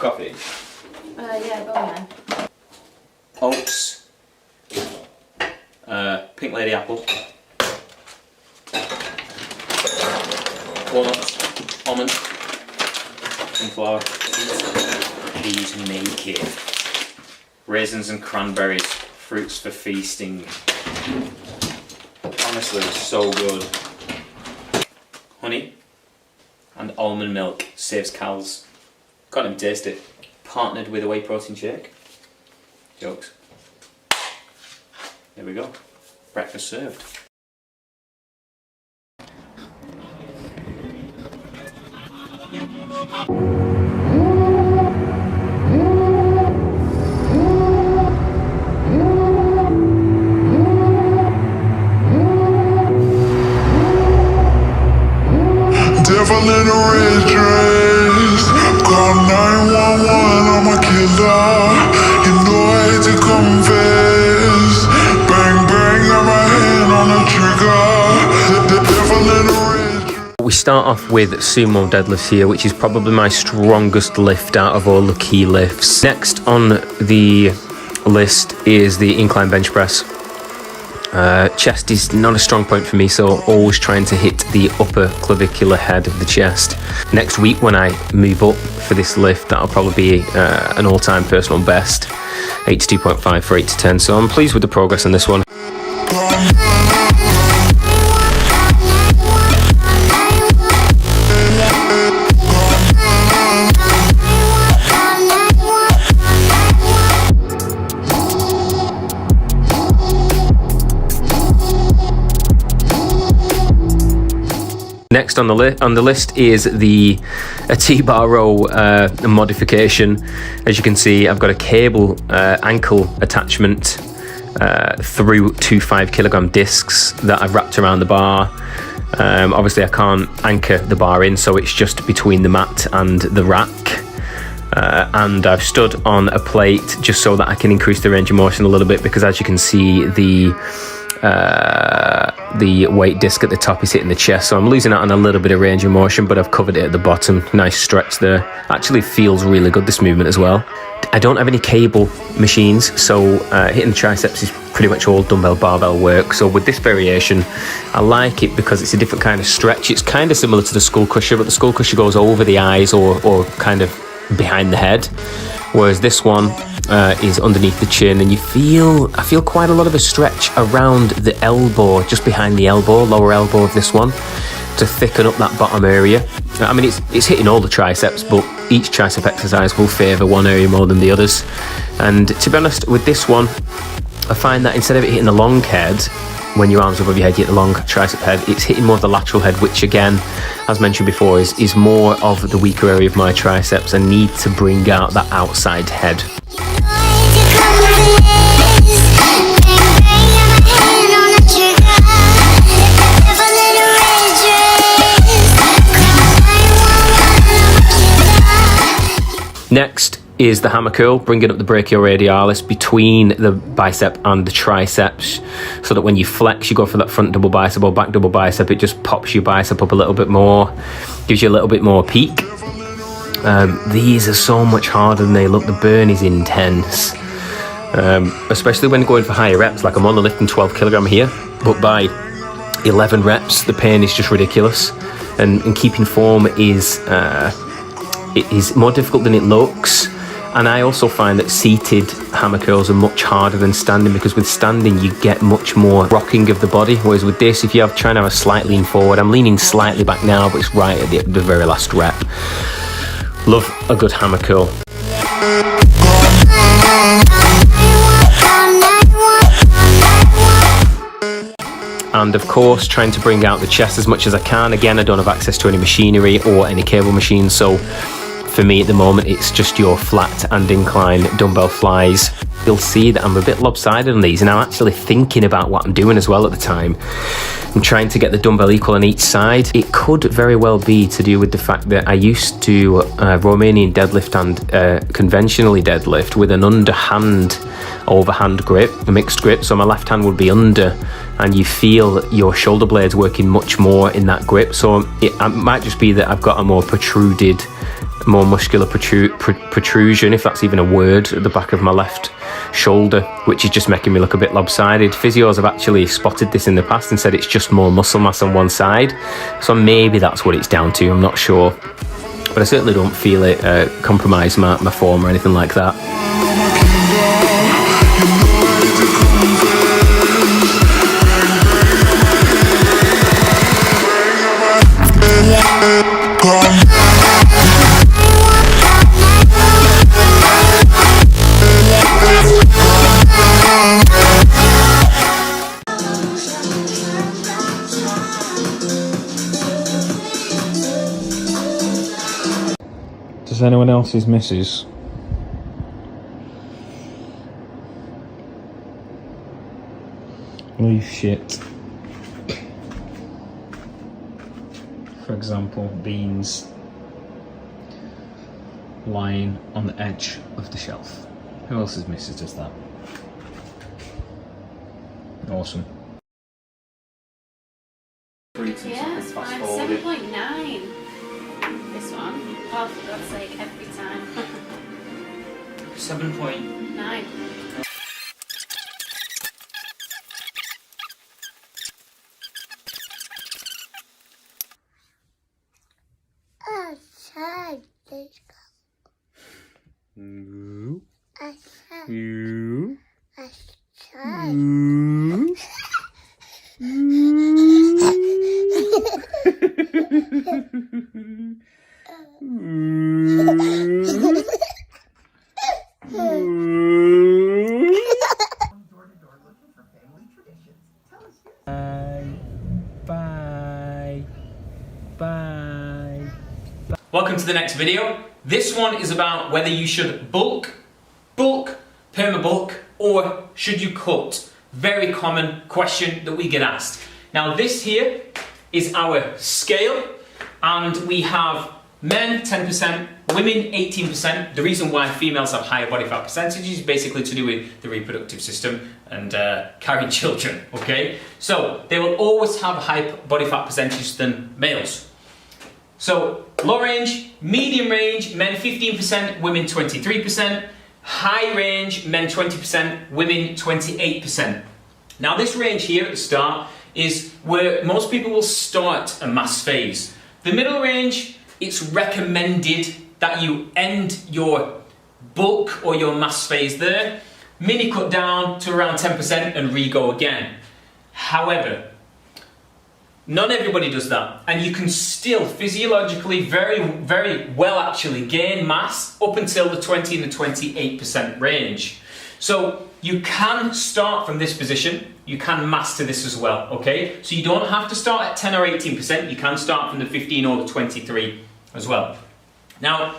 Coffee? Yeah, go on then. Oats. Pink lady apple. Walnuts. Almond. Sunflower. These make it. Raisins and cranberries. Fruits for feasting. Honestly, so good. Honey and almond milk saves calories. Can't even taste it. Partnered with a whey protein shake. Jokes. There we go. Breakfast served. Devil in a red dress. Call 911, I'm a killer. You know I hate to confess. Bang bang, got my hand on the trigger. The devil in a red dress. We start off with Sumo Deadlifts here, which is probably my strongest lift out of all the key lifts. Next on the list is the incline bench press. Chest is not a strong point for me, so always trying to hit the upper clavicular head of the chest. Next week when I move up for this lift, that'll probably be an all-time personal best, 82.5 for 8 to 10, so I'm pleased with the progress on this one. Next on the list is a T-bar row modification. As you can see, I've got a cable ankle attachment through 2 5-kilogram discs that I've wrapped around the bar. Obviously I can't anchor the bar in, so it's just between the mat and the rack. And I've stood on a plate just so that I can increase the range of motion a little bit, because as you can see, the weight disc at the top is hitting the chest, so I'm losing out on a little bit of range of motion, but I've covered it at the bottom. Nice stretch there. Actually feels really good, this movement as well. I don't have any cable machines, so hitting the triceps is pretty much all dumbbell barbell work. So with this variation, I like it because it's a different kind of stretch. It's kind of similar to the skull crusher, but the skull crusher goes over the eyes or kind of behind the head, whereas this one is underneath the chin, and I feel quite a lot of a stretch around the elbow, just behind the elbow, lower elbow of this one, to thicken up that bottom area. I mean, it's hitting all the triceps, but each tricep exercise will favour one area more than the others. And to be honest, with this one, I find that instead of it hitting the long head, when your arms above your head, you hit the long tricep head, it's hitting more of the lateral head, which again, as mentioned before, is more of the weaker area of my triceps. I need to bring out that outside head. Next is the hammer curl, bringing up the brachioradialis between the bicep and the triceps, so that when you flex, you go for that front double bicep or back double bicep, it just pops your bicep up a little bit more, gives you a little bit more peak. These are so much harder than they look. The burn is intense, especially when going for higher reps. Like I'm only lifting 12 kilogram here, but by 11 reps, the pain is just ridiculous. And keeping form is it is more difficult than it looks. And I also find that seated hammer curls are much harder than standing, because with standing you get much more rocking of the body, whereas with this, if you're trying to have a slight lean forward, I'm leaning slightly back now, but it's right at the very last rep. Love a good hammer curl. and of course trying to bring out the chest as much as I can. Again, I don't have access to any machinery or any cable machines, so for me at the moment it's just your flat and incline dumbbell flies. You'll see that I'm a bit lopsided on these, and I'm actually thinking about what I'm doing as well at the time. I'm trying to get the dumbbell equal on each side. It could very well be to do with the fact that I used to Romanian deadlift and conventionally deadlift with an underhand overhand grip, a mixed grip, so my left hand would be under, and you feel your shoulder blades working much more in that grip. So it might just be that I've got a more protruded, more muscular protrusion, if that's even a word, at the back of my left shoulder, which is just making me look a bit lopsided. Physios have actually spotted this in the past and said it's just more muscle mass on one side, so maybe that's what it's down to, I'm not sure, but I certainly don't feel it compromise my form or anything like that. Does anyone else's misses? Leave shit. For example, beans lying on the edge of the shelf. Who else's missus does that? Awesome. Yeah, it's fine. 7.9. This one. Oh, for God's sake, every time. 7.9. Welcome to the next video. This one is about whether you should bulk, perma-bulk, or should you cut? Very common question that we get asked. Now this here is our scale, and we have men 10%, women 18%. The reason why females have higher body fat percentages is basically to do with the reproductive system and carrying children, okay? So they will always have a higher body fat percentage than males. So low range, medium range, men 15%, women 23%. High range, men 20%, women 28%. Now this range here at the start is where most people will start a mass phase. The middle range, it's recommended that you end your bulk or your mass phase there, mini cut down to around 10% and re-go again. However, not everybody does that, and you can still physiologically very well actually gain mass up until the 20 and the 28% range. So you can start from this position, you can master this as well, okay? So you don't have to start at 10 or 18%, you can start from the 15 or the 23 as well. Now,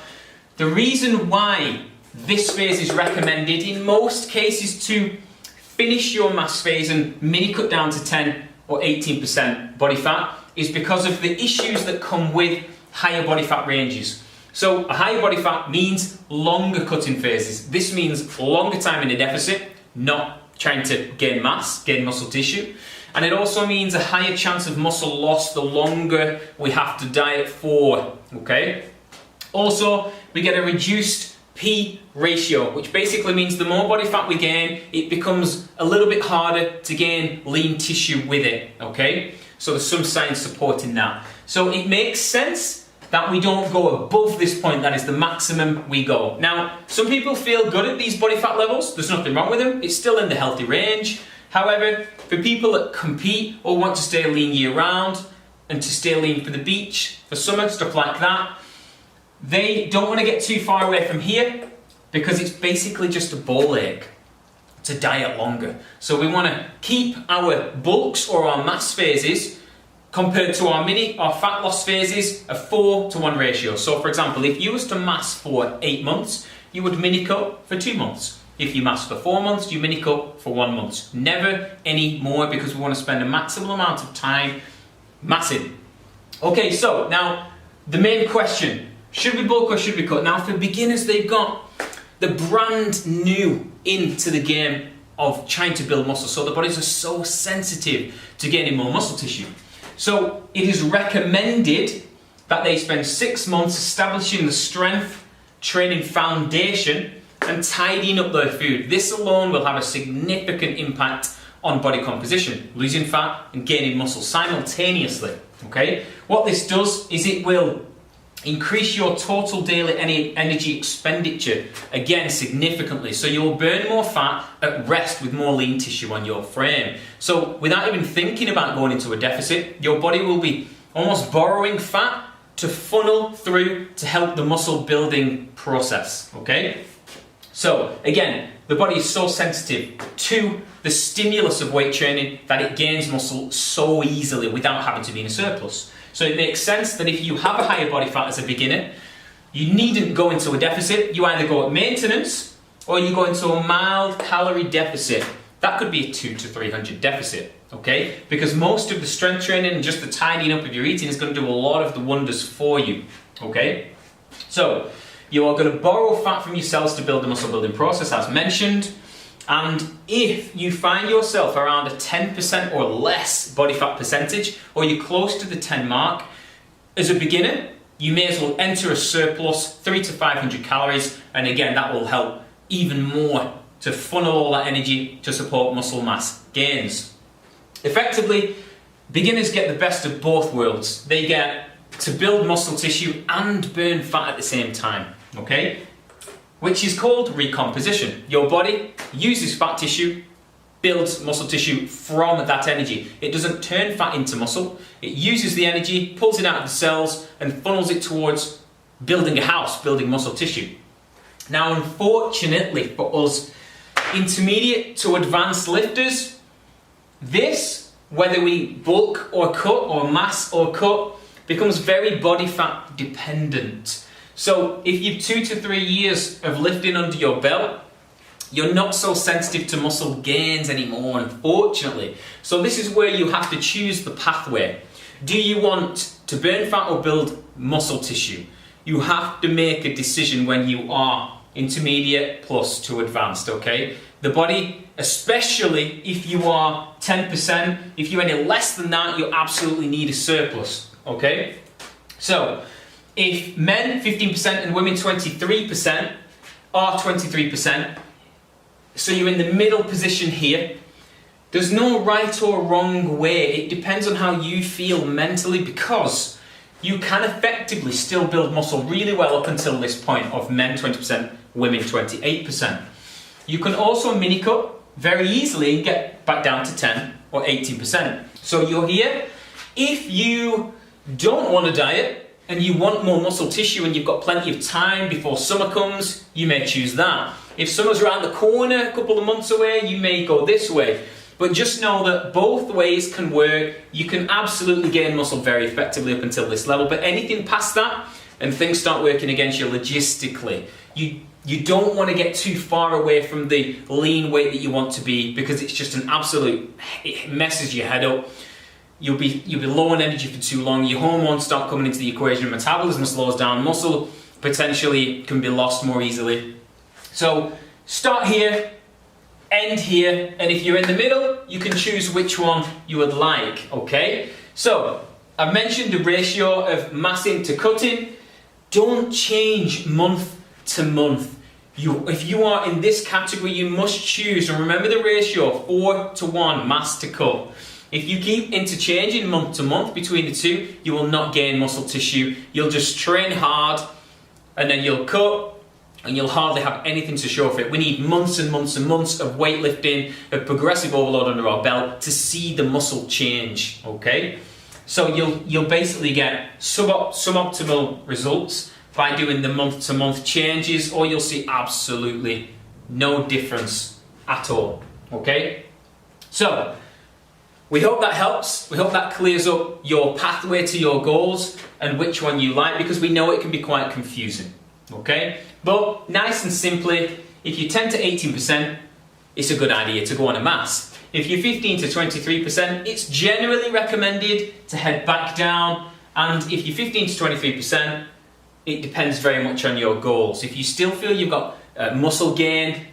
the reason why this phase is recommended in most cases to finish your mass phase and mini cut down to 10 or 18% body fat is because of the issues that come with higher body fat ranges. So a higher body fat means longer cutting phases. This means longer time in a deficit, not trying to gain mass, gain muscle tissue. And it also means a higher chance of muscle loss the longer we have to diet for, okay? Also, we get a reduced P ratio, which basically means the more body fat we gain, it becomes a little bit harder to gain lean tissue with it, okay? So there's some science supporting that. So it makes sense that we don't go above this point, that is the maximum we go. Now, some people feel good at these body fat levels, there's nothing wrong with them, it's still in the healthy range. However, for people that compete or want to stay lean year round and to stay lean for the beach, for summer, stuff like that, they don't want to get too far away from here because it's basically just a ball ache. to diet longer. So we want to keep our bulks or our mass phases compared to our fat loss phases, a 4-to-1 ratio. So for example, if you was to mass for 8 months, you would mini cut for 2 months. If you mass for 4 months, you mini cut for 1 month. Never any more, because we want to spend a maximum amount of time massing. Okay, so now the main question, should we bulk or should we cut? Now for beginners, they've got the brand new into the game of trying to build muscle. So the bodies are so sensitive to gaining more muscle tissue. So it is recommended that they spend 6 months establishing the strength training foundation and tidying up their food. This alone will have a significant impact on body composition, losing fat and gaining muscle simultaneously. Okay? What this does is it will increase your total daily energy expenditure, again, significantly. So you'll burn more fat at rest with more lean tissue on your frame. So without even thinking about going into a deficit, your body will be almost borrowing fat to funnel through to help the muscle building process, okay? So again, the body is so sensitive to the stimulus of weight training that it gains muscle so easily without having to be in a surplus. So it makes sense that if you have a higher body fat as a beginner, you needn't go into a deficit. You either go at maintenance or you go into a mild calorie deficit. That could be a 200 to 300 deficit, okay? Because most of the strength training and just the tidying up of your eating is going to do a lot of the wonders for you, okay? So you are going to borrow fat from your cells to build the muscle building process, as mentioned. And if you find yourself around a 10% or less body fat percentage, or you're close to the 10 mark, as a beginner, you may as well enter a surplus, 300 to 500 calories, and again, that will help even more to funnel all that energy to support muscle mass gains. Effectively, beginners get the best of both worlds. They get to build muscle tissue and burn fat at the same time, okay? Which is called recomposition. Your body uses fat tissue, builds muscle tissue from that energy. It doesn't turn fat into muscle. It uses the energy, pulls it out of the cells, and funnels it towards building a house, building muscle tissue. Now, unfortunately for us, intermediate to advanced lifters, this, whether we bulk or cut or mass or cut, becomes very body fat dependent. So if you've 2 to 3 years of lifting under your belt, you're not so sensitive to muscle gains anymore, unfortunately. So this is where you have to choose the pathway. Do you want to burn fat or build muscle tissue? You have to make a decision when you are intermediate plus to advanced, okay? The body, especially if you are 10%, if you're any less than that, you absolutely need a surplus, okay? So, if men 15% and women 23% are 23%, so you're in the middle position here, there's no right or wrong way. It depends on how you feel mentally, because you can effectively still build muscle really well up until this point of men 20%, women 28%. You can also mini cut very easily and get back down to 10 or 18%. So you're here. If you don't want to diet, and you want more muscle tissue and you've got plenty of time before summer comes, you may choose that. If summer's around the corner, a couple of months away, you may go this way. But just know that both ways can work. You can absolutely gain muscle very effectively up until this level, but anything past that, and things start working against you logistically, you don't want to get too far away from the lean weight that you want to be, because it's just an absolute, it messes your head up. You'll be low on energy for too long, your hormones start coming into the equation, metabolism slows down, muscle potentially can be lost more easily. So start here, end here, and if you're in the middle, you can choose which one you would like, okay? So, I've mentioned the ratio of massing to cutting. Don't change month to month. If you are in this category, you must choose, and remember the ratio, 4-to-1, mass to cut. If you keep interchanging month to month between the two, you will not gain muscle tissue. You'll just train hard, and then you'll cut, and you'll hardly have anything to show for it. We need months and months and months of weightlifting, of progressive overload under our belt to see the muscle change, okay? So you'll basically get suboptimal results by doing the month to month changes, or you'll see absolutely no difference at all. Okay? So, we hope that helps. We hope that clears up your pathway to your goals and which one you like, because we know it can be quite confusing. Okay? But nice and simply, if you're 10 to 18%, it's a good idea to go on a mass. If you're 15 to 23%, it's generally recommended to head back down. And if you're 15 to 23%, it depends very much on your goals. If you still feel you've got muscle gain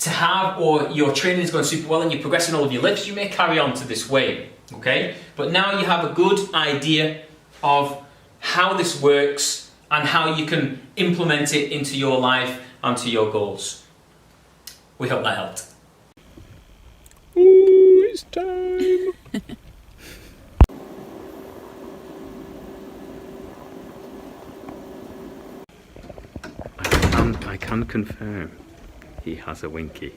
to have, or your training is going super well and you're progressing all of your lifts, you may carry on to this weight, okay? But now you have a good idea of how this works and how you can implement it into your life and to your goals. We hope that helped. Ooh, it's time. I can confirm he has a winky.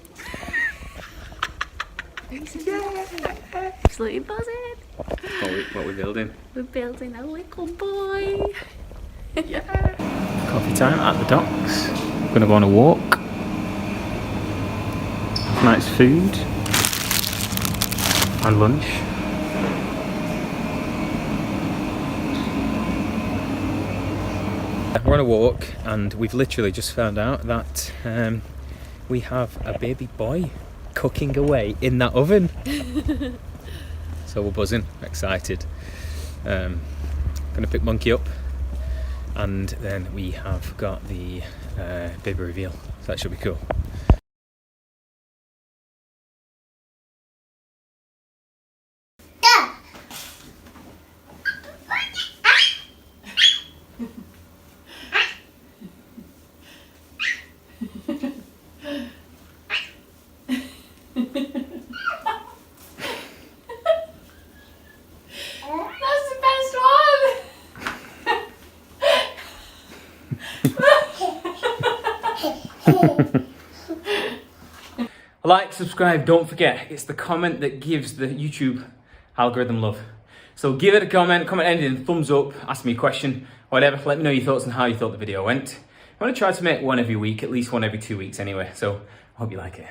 Absolutely buzzing. What are we building? We're building a little boy. Coffee time at the docks. Gonna go on a walk. Nice food. And lunch. We're on a walk and we've literally just found out that we have a baby boy cooking away in that oven. So we're buzzing, excited. Gonna pick Monkey up and then we have got the baby reveal. So that should be cool. That's the best one. Like, subscribe, don't forget, it's the comment that gives the YouTube algorithm love. So give it a comment anything, thumbs up, ask me a question, whatever, let me know your thoughts on how you thought the video went. I'm going to try to make one every week, at least one every 2 weeks anyway, so I hope you like it.